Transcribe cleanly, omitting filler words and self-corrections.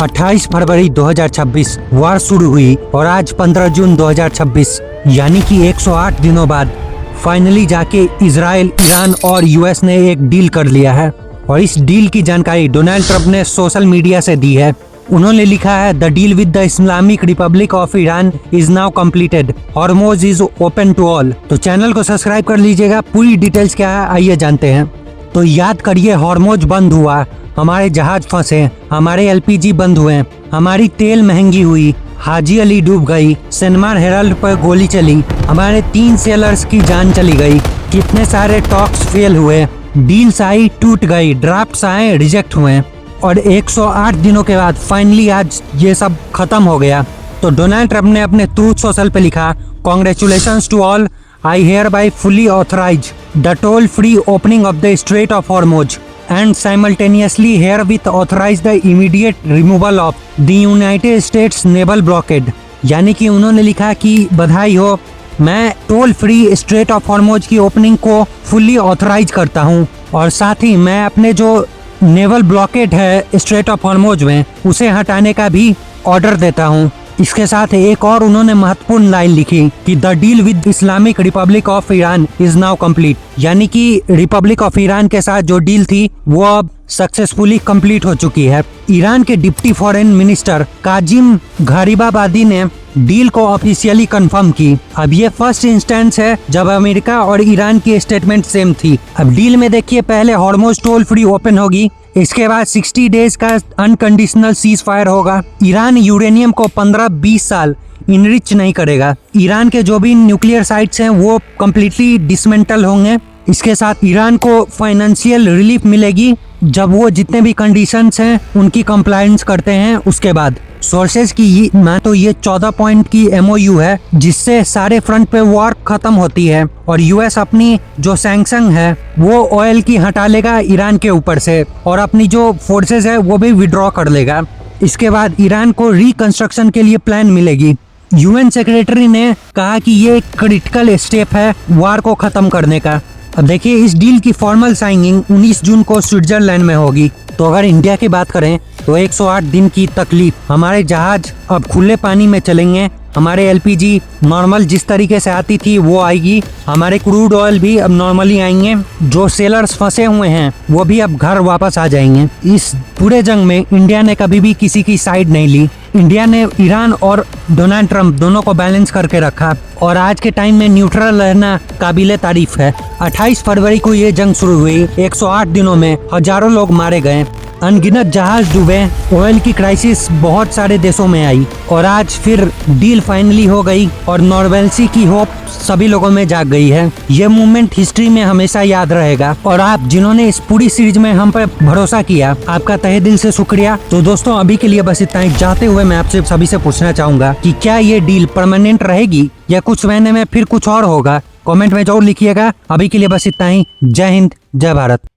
28 फरवरी 2026 वार शुरू हुई और आज 15 जून 2026 यानी कि 108 दिनों बाद फाइनली जाके इजराइल, ईरान और यूएस ने एक डील कर लिया है। और इस डील की जानकारी डोनाल्ड ट्रंप ने सोशल मीडिया से दी है। उन्होंने लिखा है, the deal with the Islamic Republic of Iran is now completed, Hormuz is open to all. तो चैनल को सब्सक्राइब कर लीजिएगा। पूरी डिटेल्स क्या है आइए जानते हैं। तो याद करिए, हॉर्मोज बंद हुआ, हमारे जहाज फंसे, हमारे एलपीजी बंद हुए, हमारी तेल महंगी हुई, हाजी अली डूब गई, सनमान हेराल्ड पर गोली चली, हमारे 3 सेलर्स की जान चली गई, कितने सारे टॉक्स फेल हुए, डील्स आई टूट गई, ड्राफ्ट्स आए रिजेक्ट हुए और 108 दिनों के बाद फाइनली आज ये सब खत्म हो गया। तो डोनाल्ड ट्रंप ने अपने ट्रूथ सोशल पे लिखा, congratulations to all, I hereby fully authorize the toll free opening of the strait of Hormuz and simultaneously herewith authorize the immediate removal of the United States naval blockade। यानी कि उन्होंने लिखा कि बधाई हो, मैं toll free straight of Hormoz की opening को फुल्ली ऑथराइज करता हूँ और साथ ही मैं अपने जो नेवल ब्लॉकेड है स्ट्रेट ऑफ हॉर्मोज में उसे हटाने का भी ऑर्डर देता हूँ। इसके साथ एक और उन्होंने महत्वपूर्ण लाइन लिखी कि the deal with Islamic Republic of Iran is now complete, यानी कि रिपब्लिक ऑफ ईरान के साथ जो डील थी वो अब सक्सेसफुली कंप्लीट हो चुकी है। ईरान के डिप्टी फॉरेन मिनिस्टर काजिम गारिबाबादी ने डील को ऑफिशियली कंफर्म की। अब ये फर्स्ट इंस्टेंस है जब अमेरिका और ईरान की स्टेटमेंट सेम थी। अब डील में देखिए, पहले हॉर्मोज टोल फ्री ओपन होगी, इसके बाद 60 डेज का अनकंडीशनल सीज फायर होगा। ईरान यूरेनियम को 15-20 साल इनरिच नहीं करेगा। ईरान के जो भी न्यूक्लियर साइट्स हैं वो कम्प्लीटली डिसमेंटल होंगे। इसके साथ ईरान को फाइनेंशियल रिलीफ मिलेगी जब वो जितने भी कंडीशंस हैं उनकी कंप्लायंस करते हैं। उसके बाद सोर्सेज की तो ये 14 पॉइंट की MOU है जिससे सारे फ्रंट पे वॉर खत्म होती है और यूएस अपनी जो सैंक्शन है वो ऑयल की हटा लेगा ईरान के ऊपर से और अपनी जो फोर्सेज है वो भी विड्रॉ कर लेगा। इसके बाद ईरान को रिकंस्ट्रक्शन के लिए प्लान मिलेगी। UN सेक्रेटरी ने कहा कि ये एक क्रिटिकल स्टेप है वॉर को खत्म करने का। अब देखिए, इस डील की फॉर्मल साइनिंग 19 जून को स्विट्जरलैंड में होगी। तो अगर इंडिया की बात करें तो 108 दिन की तकलीफ, हमारे जहाज अब खुले पानी में चलेंगे, हमारे एलपीजी नॉर्मल जिस तरीके से आती थी वो आएगी, हमारे क्रूड ऑयल भी अब नॉर्मली आएंगे, जो सेलर्स फंसे हुए हैं वो भी अब घर वापस आ जाएंगे। इस पूरे जंग में इंडिया ने कभी भी किसी की साइड नहीं ली। इंडिया ने ईरान और डोनाल्ड ट्रंप दोनों को बैलेंस करके रखा और आज के टाइम में न्यूट्रल रहना काबिले तारीफ है। 28 फरवरी को ये जंग शुरू हुई। 108 दिनों में हजारों लोग मारे गए, अनगिनत जहाज डूबे, ऑयल की क्राइसिस बहुत सारे देशों में आई और आज फिर डील फाइनली हो गई और नॉर्मलसी की होप सभी लोगों में जाग गई है। ये मूवमेंट हिस्ट्री में हमेशा याद रहेगा और आप जिन्होंने इस पूरी सीरीज में हम पर भरोसा किया, आपका तहे दिल से शुक्रिया। तो दोस्तों, अभी के लिए बस इतना ही। जाते हुए मैं आपसे सभी से पूछना चाहूंगा कि क्या ये डील परमानेंट रहेगी या कुछ महीने में फिर कुछ और होगा? कमेंट में जरूर लिखिएगा। अभी के लिए बस इतना ही। जय हिंद, जय भारत।